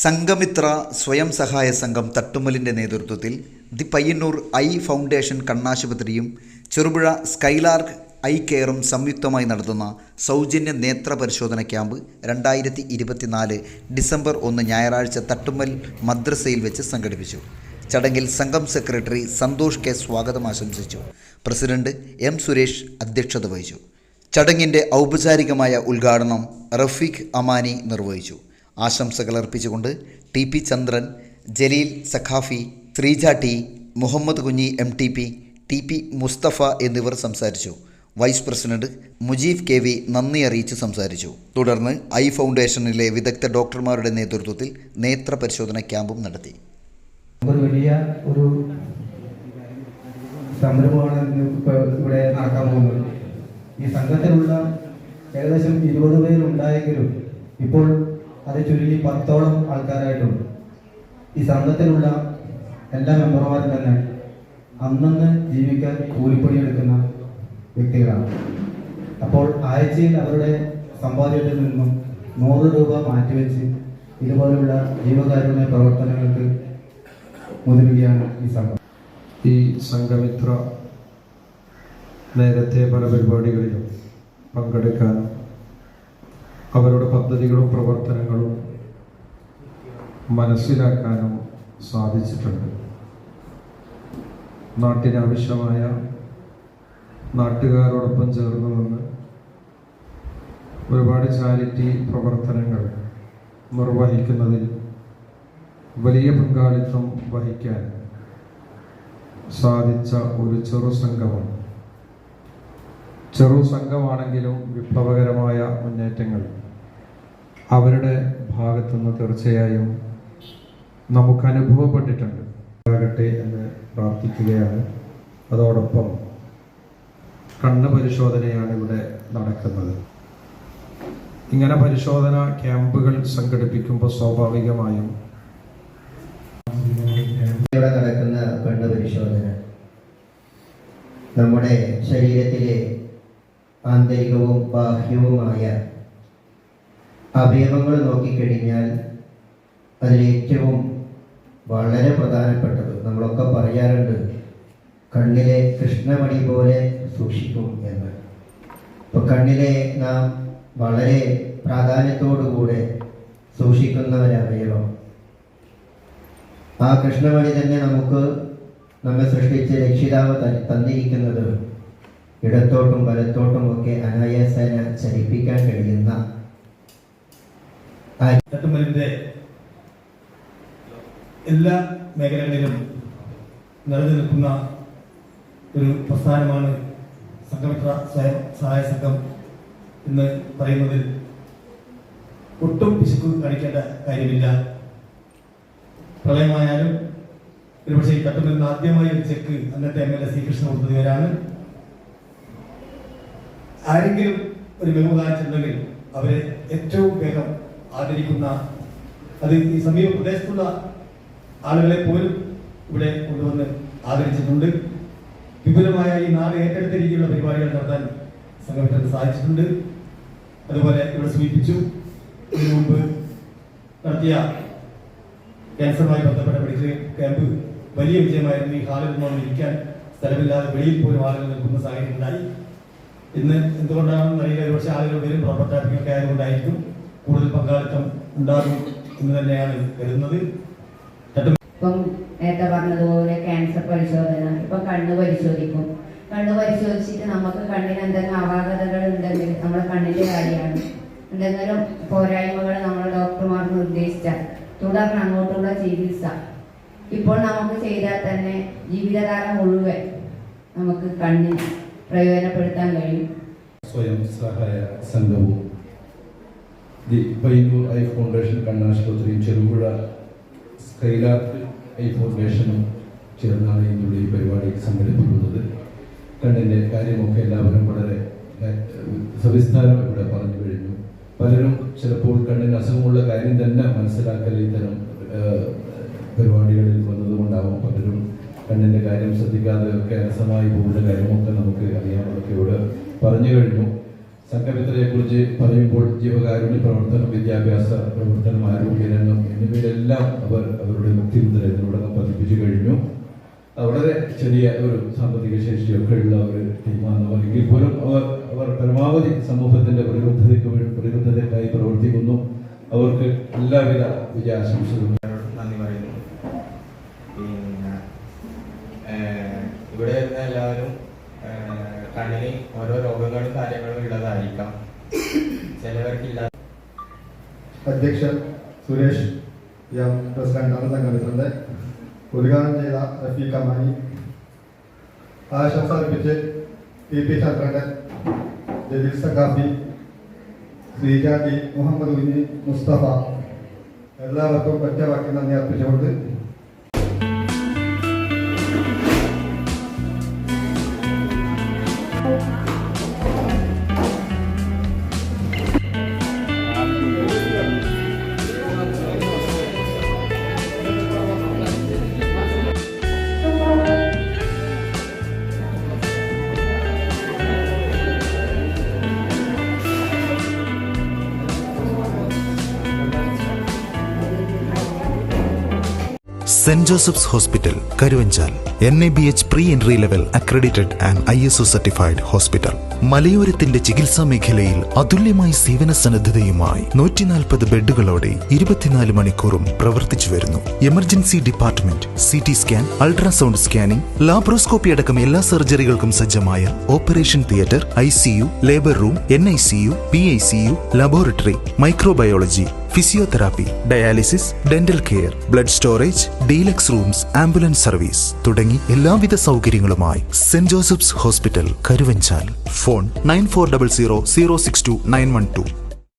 സംഘമിത്ര സ്വയം സഹായ സംഘം തട്ടുമ്മലിൻ്റെ നേതൃത്വത്തിൽ ദി പയ്യന്നൂർ ഐ ഫൗണ്ടേഷൻ കണ്ണാശുപത്രിയും ചെറുപുഴ സ്കൈലാർക്ക് ഐ കെയറും സംയുക്തമായി നടത്തുന്ന സൗജന്യ നേത്ര പരിശോധന ക്യാമ്പ് 2024 ഡിസംബർ 1 ഞായറാഴ്ച തട്ടുമ്മൽ മദ്രസയിൽ വെച്ച് സംഘടിപ്പിച്ചു. ചടങ്ങിൽ സംഘം സെക്രട്ടറി സന്തോഷ് കെ സ്വാഗതം ആശംസിച്ചു. പ്രസിഡന്റ് എം സുരേഷ് അധ്യക്ഷത വഹിച്ചു. ചടങ്ങിൻ്റെ ഔപചാരികമായ ഉദ്ഘാടനം റഫീഖ് അമാനി നിർവഹിച്ചു. ആശംസകൾ അർപ്പിച്ചുകൊണ്ട് ടി പി ചന്ദ്രൻ, Jaleel Saqafi, Sreeja T, Muhammad Kunhi MTP, T P Mustafa എന്നിവർ സംസാരിച്ചു. വൈസ് പ്രസിഡന്റ് മുജീബ് KV നന്ദി അറിയിച്ച് സംസാരിച്ചു. തുടർന്ന് ഐ ഫൗണ്ടേഷനിലെ വിദഗ്ധ ഡോക്ടർമാരുടെ നേതൃത്വത്തിൽ നേത്ര പരിശോധന ക്യാമ്പും നടത്തി. ഒരു വലിയ ഒരു സംരംഭമാണ് ഇവിടെ നടക്കാൻ പോകുന്നത്. ഈ സംഘത്തിലുള്ള ഏകദേശം 20 പേരുണ്ടായെങ്കിലും ഇപ്പോൾ അത് ചുരുങ്ങി 10ഓളം ആൾക്കാരായിട്ടുണ്ട്. ഈ സംഘത്തിലുള്ള എല്ലാ മെമ്പർമാരും തന്നെ അന്നന്ന് ജീവിക്കാൻ കൂലിപ്പണിയെടുക്കുന്ന വ്യക്തികളാണ്. അപ്പോൾ ആഴ്ചയിൽ അവരുടെ സമ്പാദ്യത്തിൽ നിന്നും 100 രൂപ മാറ്റിവെച്ച് ഇതുപോലുള്ള ജീവകാരുണ്യ പ്രവർത്തനങ്ങൾക്ക് മുതിരുകയാണ് ഈ സംഘം. ഈ സംഘമിത്ര നേരത്തെ പല പരിപാടികളിലും പങ്കെടുക്കാനും അവരുടെ പദ്ധതികളും പ്രവർത്തനങ്ങളും മനസ്സിലാക്കാനും സാധിച്ചിട്ടുണ്ട്. നാട്ടിനാവശ്യമായ നാട്ടുകാരോടൊപ്പം ചേർന്ന് നിന്ന് ഒരുപാട് ചാരിറ്റി പ്രവർത്തനങ്ങൾ നിർവഹിക്കുന്നതിൽ വലിയ പങ്കാളിത്തം വഹിക്കാൻ സാധിച്ച ഒരു ചെറു സംഘമാണെങ്കിലും വിപ്ലവകരമായ മുന്നേറ്റങ്ങൾ അവരുടെ ഭാഗത്തുനിന്ന് തീർച്ചയായും നമുക്ക് അനുഭവപ്പെട്ടിട്ടുണ്ട്. ആകട്ടെ എന്ന് പ്രാർത്ഥിക്കുകയാണ്. അതോടൊപ്പം കണ്ണ് പരിശോധനയാണ് ഇവിടെ നടക്കുന്നത്. ഇങ്ങനെ പരിശോധന ക്യാമ്പുകൾ സംഘടിപ്പിക്കുമ്പോൾ സ്വാഭാവികമായും ഇവിടെ നടക്കുന്ന കണ്ണ് പരിശോധന നമ്മുടെ ശരീരത്തിലെ ആന്തരികവും ബാഹ്യവുമായ അവയവങ്ങൾ നോക്കിക്കഴിഞ്ഞാൽ അതിലേറ്റവും വളരെ പ്രധാനപ്പെട്ടത് നമ്മളൊക്കെ പറയാറുണ്ട്, കണ്ണിലെ കൃഷ്ണമണി പോലെ സൂക്ഷിക്കും എന്ന്. അപ്പോൾ കണ്ണിലെ നാം വളരെ പ്രാധാന്യത്തോടുകൂടെ സൂക്ഷിക്കുന്ന ഒരവയവം, ആ കൃഷ്ണമണി തന്നെ നമ്മെ സൃഷ്ടിച്ച് രക്ഷിതാവ് തന്നിരിക്കുന്നത് ഇടത്തോട്ടും വലത്തോട്ടും ഒക്കെ അനായാസേന ചലിപ്പിക്കാൻ കഴിയുന്ന തട്ടുമ്മലിന്റെ എല്ലാ മേഖലകളിലും നിറഞ്ഞു നിൽക്കുന്ന ഒരു പ്രസ്ഥാനമാണ് സംഘമിത്ര സ്വയം സഹായ സംഘം എന്ന് പറയുന്നതിൽ ഒട്ടും പിശുക്ക് കാണിക്കേണ്ട കാര്യമില്ല. പ്രളയമായാലും ഒരുപക്ഷെ തട്ടുമ്മലിന് ആദ്യമായി ഒരു ചെക്ക് അന്നത്തെ MLA C കൃഷ്ണമൂർത്തിവരാണ്. ആരെങ്കിലും ഒരു മികവ് കാണിച്ചിട്ടുണ്ടെങ്കിൽ അവരെ ഏറ്റവും വേഗം ആദരിക്കുന്ന, അത് ഈ സമീപ പ്രദേശത്തുള്ള ആളുകളെ പോലും ഇവിടെ കൊണ്ടുവന്ന് ആദരിച്ചിട്ടുണ്ട്. വിപുലമായ ഈ നാട് ഏറ്റെടുത്ത രീതിയിലുള്ള പരിപാടികൾ നടത്താൻ സംഘമിത്രത്തിന് സാധിച്ചിട്ടുണ്ട്. അതുപോലെ ഇവിടെ സൂചിപ്പിച്ചു, ഇതിനു മുമ്പ് നടത്തിയ ക്യാൻസറുമായി ബന്ധപ്പെട്ട മെഡിക്കൽ ക്യാമ്പ് വലിയ വിജയമായിരുന്നു. ഈ ഹാളിൽ നിന്നും ഇരിക്കാൻ സ്ഥലമില്ലാതെ വെളിയിൽ പോലും ആളുകൾ നിൽക്കുന്ന സാഹചര്യം ഉണ്ടായി. ഇന്ന് എന്തുകൊണ്ടാണെന്ന് അറിയില്ല, ഒരുപക്ഷെ ആളുകൾ വരും റോബോട്ട് ട്രാഫിക്കൊക്കെ ആയതുകൊണ്ടായിരിക്കും കൂടുതൽ പങ്കാളിത്തം ഉണ്ടാകും എന്ന് തന്നെയാണ് കരുതുന്നത്. ഇപ്പം നേരത്തെ പറഞ്ഞതുപോലെ ക്യാൻസർ പരിശോധന, ഇപ്പം കണ്ണ് പരിശോധിക്കും. കണ്ണ് പരിശോധിച്ചിട്ട് നമുക്ക് കണ്ണിന് എന്തെങ്കിലും അപാകതകൾ ഉണ്ടെങ്കിൽ നമ്മുടെ കണ്ണിന്റെ കാര്യമാണ്, എന്തെങ്കിലും പോരായ്മകൾ നമ്മൾ ഡോക്ടർമാർ നിർദ്ദേശിച്ചാൽ തുടർന്ന് അങ്ങോട്ടുള്ള ചികിത്സ ഇപ്പോൾ നമുക്ക് ചെയ്താൽ തന്നെ ജീവിതകാലം മുഴുവൻ നമുക്ക് കണ്ണിന് പ്രയോജനപ്പെടുത്താൻ കഴിയും. സ്വയം സഹായ സംഘവും ദി പയ്യന്നൂർ ഐ ഫൗണ്ടേഷൻ കണ്ണാശുപത്രിയും ചെറുപുഴ സ്കൈലാർക്ക് ഐ ഫൗണ്ടേഷനും ചേർന്നാണ് ഇന്നുള്ള ഈ പരിപാടി സംഘടിപ്പിക്കുന്നത്. കണ്ണിൻ്റെ കാര്യമൊക്കെ എല്ലാവരും വളരെ സവിസ്താരം ഇവിടെ പറഞ്ഞു കഴിഞ്ഞു. പലരും ചിലപ്പോൾ കണ്ണിന് അസുഖമുള്ള കാര്യം തന്നെ മനസ്സിലാക്കൽ ഇത്തരം പരിപാടികളിൽ വന്നതുകൊണ്ടാവും. പലരും കണ്ണിൻ്റെ കാര്യം ശ്രദ്ധിക്കാതെ ഒക്കെ അലസമായി പോകുന്ന കാര്യമൊക്കെ നമുക്ക് അറിയാം. അതൊക്കെ ഇവിടെ പറഞ്ഞു കഴിഞ്ഞു. സംഘമിത്രയെക്കുറിച്ച് പറയുമ്പോൾ ജീവകാരുണ്യ പ്രവർത്തനം, വിദ്യാഭ്യാസ പ്രവർത്തനം, ആരോഗ്യരംഗം എന്നിവയിലെല്ലാം അവരുടെ വ്യക്തിമുദ്ര ഇതിനോടകം പതിപ്പിച്ചു കഴിഞ്ഞു. വളരെ ചെറിയ ഒരു സാമ്പത്തിക ശേഷിയൊക്കെ ഉള്ള ഒരു ടീമാണെന്ന് പറയുമെങ്കിൽ പോലും അവർ പരമാവധി സമൂഹത്തിന്റെ പ്രതിബദ്ധതയ്ക്കായി പ്രവർത്തിക്കുന്നു. അവർക്ക് എല്ലാവിധ വിജയാശംസകളും നന്ദി പറയുന്നു. പിന്നെ ഇവിടെ വരുന്ന എല്ലാവരും കണ്ണിന് ഓരോ രോഗങ്ങളും കാര്യങ്ങളും ഉള്ളതായിരിക്കാം, ചിലവർക്കില്ല. അധ്യക്ഷൻ സുരേഷ് എം, പ്രസിഡന്റാണ് സംഘടനയുടെ. ഉദ്ഘാടനം ചെയ്ത റഫീഖ് അമാനി, ആശംസ അർപ്പിച്ച് PP ചന്ദ്രൻ, ജലീൽ സഖാഫി, ശ്രീജ ടി, മുഹമ്മദ് ഉന്നി, മുസ്തഫ, എല്ലാവർക്കും ഒറ്റവാക്കി നന്ദി അർപ്പിച്ചുകൊണ്ട് saint Joseph's hospital Karuvanchal NABH pre-entry level accredited and ISO certified hospital. മലയോരത്തിന്റെ ചികിത്സാ മേഖലയിൽ അതുല്യമായ സേവന സന്നദ്ധതയുമായി 140 ബെഡുകളോടെ 24 മണിക്കൂറും പ്രവർത്തിച്ചു വരുന്നു. Emergency department, CT scan, ultrasound scanning, laparoscopy അടക്കം എല്ലാ സർജറികൾക്കും സജ്ജമായ operation theatre, ICU, labour room, NICU, PICU, laboratory, microbiology, physiotherapy, dialysis, dental care, blood storage, deluxe rooms, ambulance service തുടങ്ങി എല്ലാവിധ സൗകര്യങ്ങളുമായി saint Joseph's hospital Karuvanchal. Phone 9400 062 912.